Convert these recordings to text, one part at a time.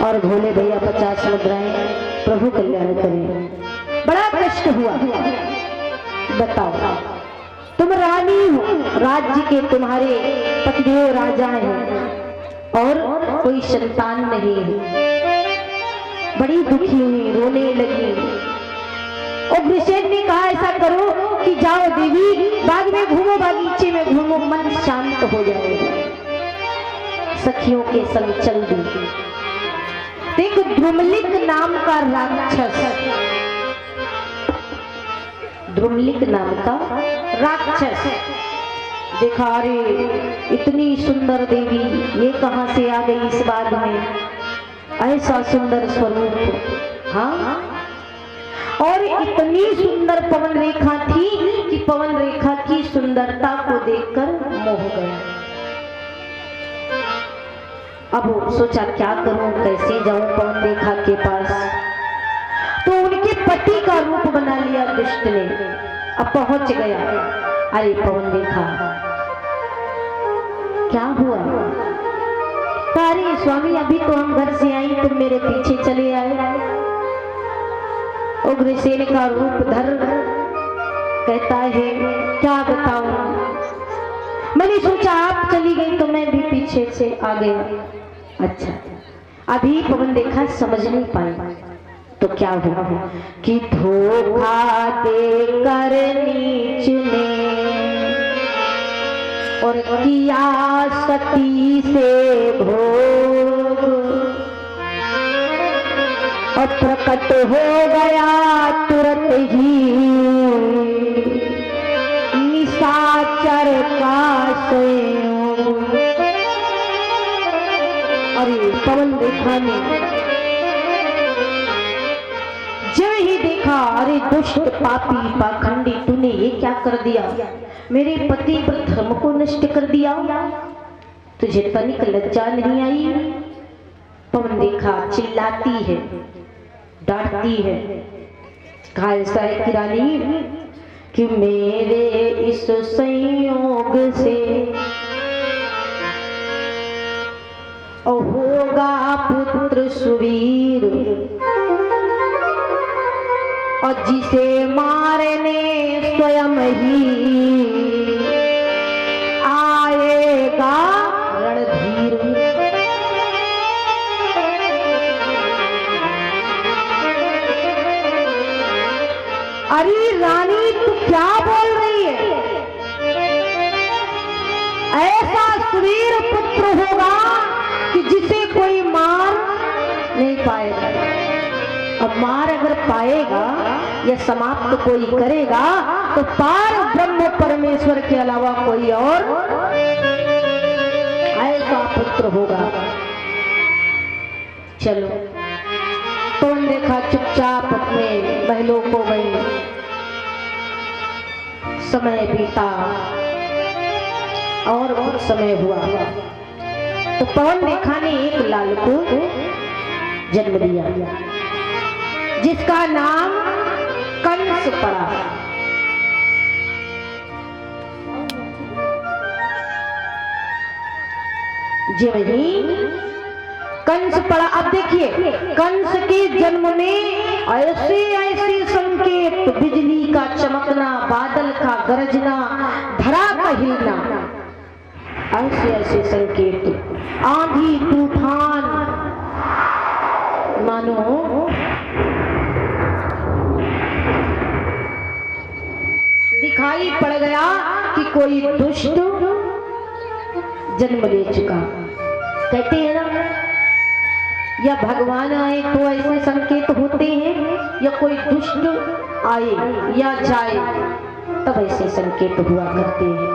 और भोले भैया 50 मुद्राएं, प्रभु कल्याण करें। बड़ा कष्ट हुआ, बताओ तुम रानी हो, राज्य के तुम्हारे पतिदेव राजा हैं और कोई संतान नहीं है। बड़ी दुखी हुई, रोने लगी। और वृषेण ने कहा ऐसा करो कि जाओ देवी, बाग में घूमो, बागीचे में घूमो, मन शांत हो जाएगा। सखियों के संग चल दी। देखो द्रुमलिक नाम का राक्षस, द्रुमलिक नाम का राक्षस देखा, अरे इतनी सुंदर देवी ये कहां से आ गई इस बाग में, ऐसा सुंदर स्वरूप। हाँ, और इतनी सुंदर पवन रेखा थी कि पवन रेखा की सुंदरता को देखकर मोह गया। अब सोचा क्या करूं, कैसे जाऊं पवन रेखा के पास। तो उनके पति का रूप बना लिया दुष्ट ने। अब पहुंच गया, अरे पवन रेखा क्या हुआ? अरे स्वामी अभी तो हम घर से आई, तुम मेरे पीछे चले आए। उग्रसेन का रूप धर कहता है क्या बताऊं, मैंने सोचा आप चली गई तो मैं भी पीछे से आ गया। अच्छा, अभी पवन रेखा समझ नहीं पाई। तो क्या हुआ कि धोखा देकर नीच ने और किया सती से भोग, और प्रकट हो गया तुरंत ही निशाचर का संयोग। अरे पवन रेखा ने जब ही देखा, अरे दुष्ट पापी पाखंडी, तूने ये क्या कर दिया, मेरे पति पर धर्म को नष्ट कर दिया, तुझे तनिक लज्जा नहीं आई? पवन रेखा चिल्लाती है, डांटती है। कहा ऐसा है कि रानी कि मेरे इस संयोग से होगा पुत्र सुवीर, और जिसे मारने स्वयं ही आएगा रणधीर। अरे रानी तू क्या बोल रही है? ऐसा सुवीर पुत्र होगा कि जिसे कोई मार नहीं पाएगा। अब मार अगर पाएगा या समाप्त कोई करेगा तो पार ब्रह्म परमेश्वर के अलावा कोई और ऐसा पुत्र होगा। चलो, पवन रेखा चुपचाप अपने महलों को गई। समय बीता और बहुत समय हुआ तो पवन रेखा ने एक लाल को जन्म दिया जिसका नाम कंस पड़ा। जब ही कंस पड़ा, अब देखिए कंस के जन्म में ऐसे ऐसे संकेत, बिजली का चमकना, बादल का गरजना, धरा का हिलना, ऐसे ऐसे संकेत, आंधी तूफान, मानो दिखाई पड़ गया कि कोई दुष्ट जन्म ले चुका। कहते हैं ना, या भगवान आए तो ऐसे संकेत होते हैं, या कोई दुष्ट आए या जाए तब ऐसे संकेत हुआ करते हैं।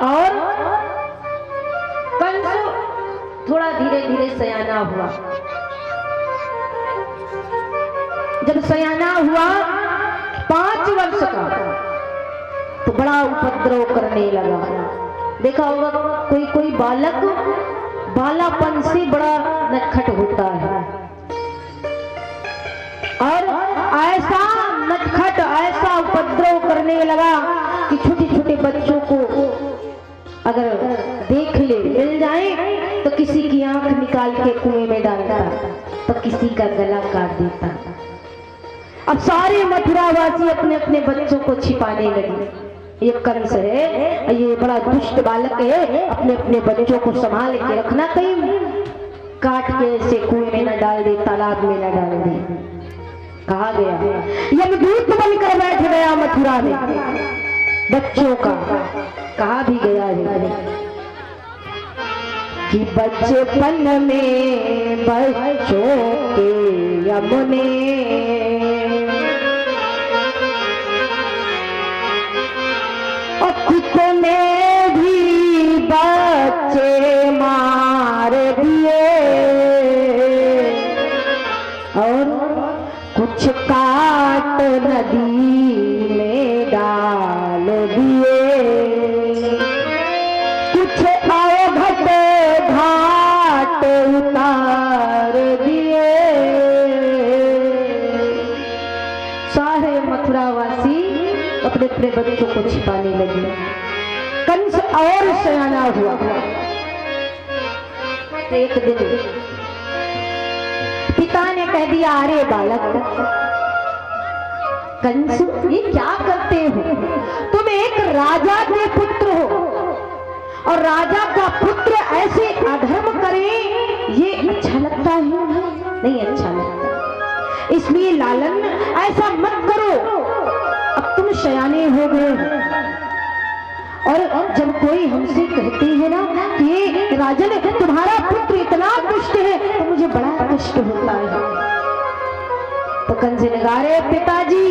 और कंस थोड़ा धीरे धीरे सयाना हुआ। जब सयाना हुआ 5 वर्ष का तो बड़ा उपद्रव करने लगा। देखा होगा कोई कोई बालक बालापन से बड़ा नटखट होता है, और ऐसा नटखट ऐसा उपद्रव करने लगा कि छोटे छोटे बच्चों को अगर देख ले मिल जाए तो किसी की आंख निकाल के कुएं में डालता, तो किसी का गला काट देता। अब सारे मथुरावासी अपने अपने बच्चों को छिपाने लगे। ये कंस है, ये बड़ा दुष्ट बालक है, अपने अपने बच्चों को संभाल के रखना, कहीं काट के ऐसे कुएं में न डाल दे, तालाब में न डाल दे। कहा गया यमदूत बनकर बैठ गया मथुरा में बच्चों का। कहा भी गया है कि बचपन में बच्चों के यमुने और कितने भी बच्चे मार दिए और कुछ काट नदी में डाल दिए, कुछ अवघट घाट उतार दिए। सारे मथुरावासी अपने अपने बच्चों को छिपाने लगे। कंस और सयाना हुआ। एक दिन पिता ने कह दिया, अरे बालक कंस, ये क्या करते हो? तुम एक राजा के पुत्र हो और राजा का पुत्र ऐसे अधर्म करे, ये अच्छा लगता है? नहीं अच्छा लगता। इसलिए लालन ऐसा मत करो, अब तुम सयाने हो गए। और जब कोई हमसे कहती है ना कि ये राजन तुम्हारा पुत्र इतना दुष्ट है, तो मुझे बड़ा कष्ट होता है। तो कंस ने कहा, रे पिताजी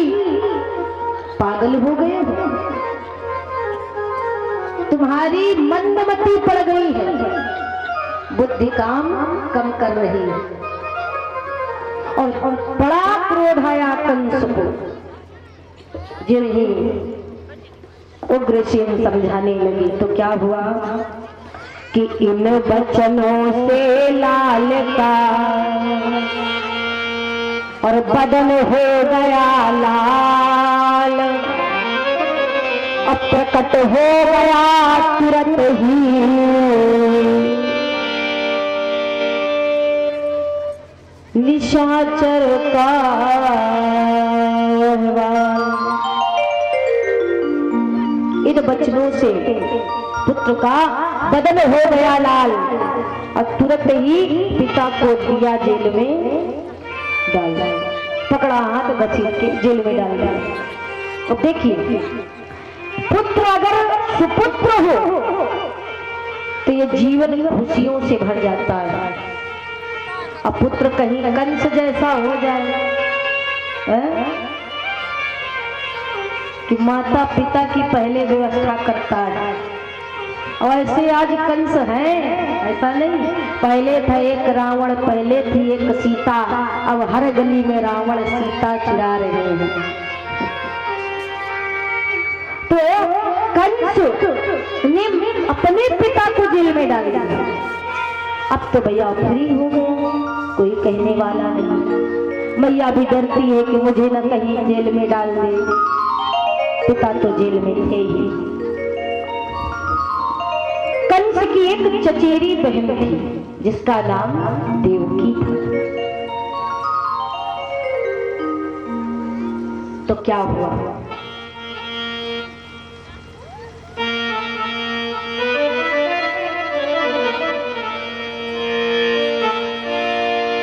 पागल हो गए हो, तुम्हारी मंदमति पड़ गई है, बुद्धि काम कम कर रही है। और बड़ा क्रोध आया कंस को। जिन्हें उग्रसेन समझाने लगी तो क्या हुआ कि इन बचनों से लाल का और बदन हो गया लाल, अब प्रकट हो गया तुरंत ही निशाचर का। इन बचनों से पुत्र का बदन हो गया लाल और तुरंत ही पिता को दिया जेल में डाल दिया, पकड़ा हाथ घसीट के जेल में डाल दिया। अब देखिए, पुत्र अगर सुपुत्र हो तो ये जीवन खुशियों से भर जाता है। अब पुत्र कहीं कंस जैसा हो जाए कि माता पिता की पहले व्यवस्था करता है, और ऐसे आज कंस है, ऐसा नहीं। पहले था एक रावण, पहले थी एक सीता, अब हर गली में रावण सीता चिरा रहे हैं। तो कंस ने अपने पिता को जेल में डाल दिया। अब तो भैया फ्री हो गया, कोई कहने वाला नहीं। मैया भी डरती है कि मुझे न कहीं जेल में डाल दे, पिता तो जेल में थे ही। कंस की एक चचेरी बहन थी जिसका नाम देवकी था। तो क्या हुआ,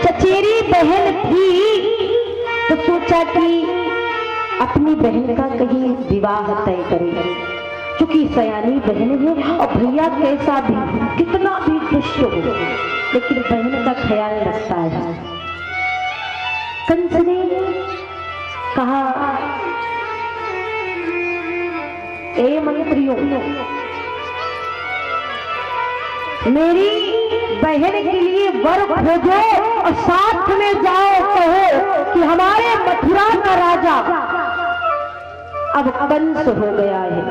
चचेरी बहन थी तो सोचा कि अपनी बहन का कहीं विवाह तय करें, क्योंकि सयानी बहन है और भैया कैसा भी कितना भी दुष्ट हो लेकिन बहन का ख्याल रखता है। कंस ने कहा, ए मंत्रियों, मेरी बहन के लिए वर खोजो और साथ में जाओ, कहो कि हमारे मथुरा का राजा अब कंस हो गया है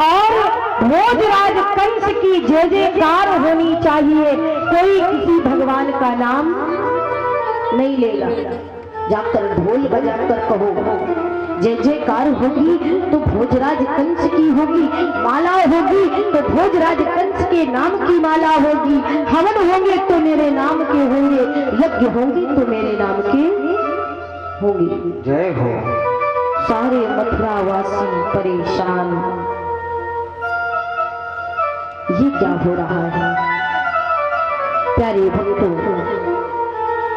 और भोजराज कंस की जय जयकार होनी चाहिए, कोई किसी भगवान का नाम नहीं लेगा। जाकर ढोल बजाकर कहो जय जयकार होगी तो भोजराज कंस की होगी, माला होगी तो भोजराज कंस के नाम की माला होगी, हवन होंगे तो मेरे नाम के होंगे, यज्ञ होंगे तो मेरे नाम के होंगे। जय हो। सारे मथुरावासी परेशान, ये क्या हो रहा है? प्यारे भक्तों,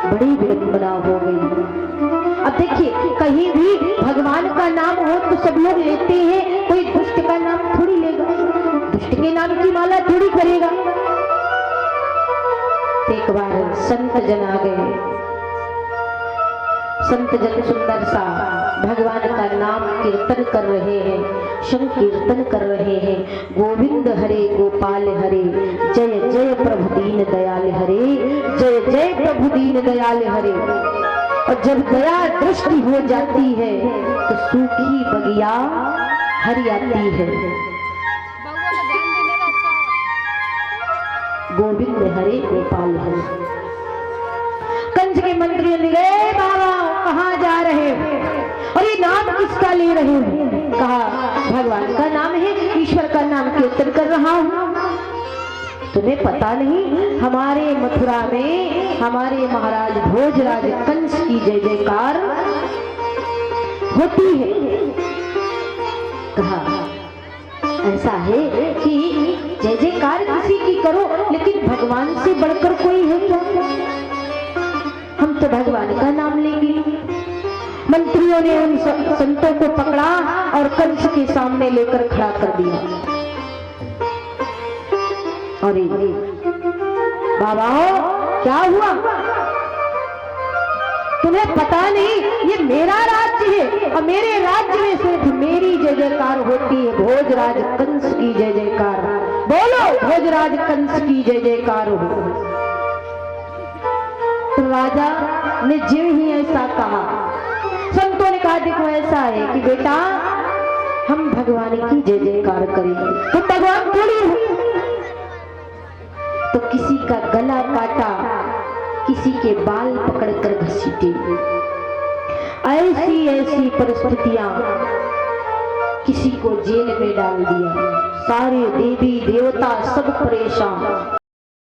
बड़ी विडंबना हो गई। अब देखिए, कहीं भी भगवान का नाम हो तो सब लोग लेते हैं, कोई दुष्ट का नाम थोड़ी लेगा, दुष्ट के नाम की माला थोड़ी करेगा। एक बार संत जन आ गए, संत जन सुंदर सा भगवान का नाम कीर्तन कर रहे हैं, संकीर्तन कर रहे हैं। गोविंद हरे गोपाल हरे, जय जय प्रभु दीन दयाल हरे, जय जय प्रभु दीन दयाल हरे। और जब दया दृष्टि हो जाती है तो सूखी बगिया हरियाती है। गोविंद हरे गोपाल हरे। कंस के मंत्रियों ने गए, बाबा कहाँ जा रहे हो और ये नाम किसका ले रहे हो? कहा भगवान का नाम है, ईश्वर का नाम कीर्तन कर रहा हूँ। तुम्हें पता नहीं हमारे मथुरा में हमारे महाराज भोजराज कंस की जय जयकार होती है। कहा ऐसा है कि जय जयकार किसी की करो, लेकिन भगवान से बढ़कर कोई है क्या? हम तो भगवान का नाम लेंगे। मंत्रियों ने उन संतों को पकड़ा और कंस के सामने लेकर खड़ा कर दिया। अरे बाबा क्या हुआ? तुम्हें पता नहीं ये मेरा राज्य है और मेरे राज्य में सिर्फ मेरी जय जयकार होती है। भोजराज कंस की जय जयकार, बोलो भोजराज कंस की जय जयकार हो। तो राजा ने जिव ही ऐसा कहा, संतों ने कहा देखो ऐसा है कि बेटा हम भगवान की जय जयकार करेंगे, तुम भगवान थोड़ी हो। तो किसी का गला काटा, किसी के बाल पकड़कर घसीटे, ऐसी ऐसी परिस्थितियां, किसी को जेल में डाल दिया। सारे देवी देवता सब परेशान।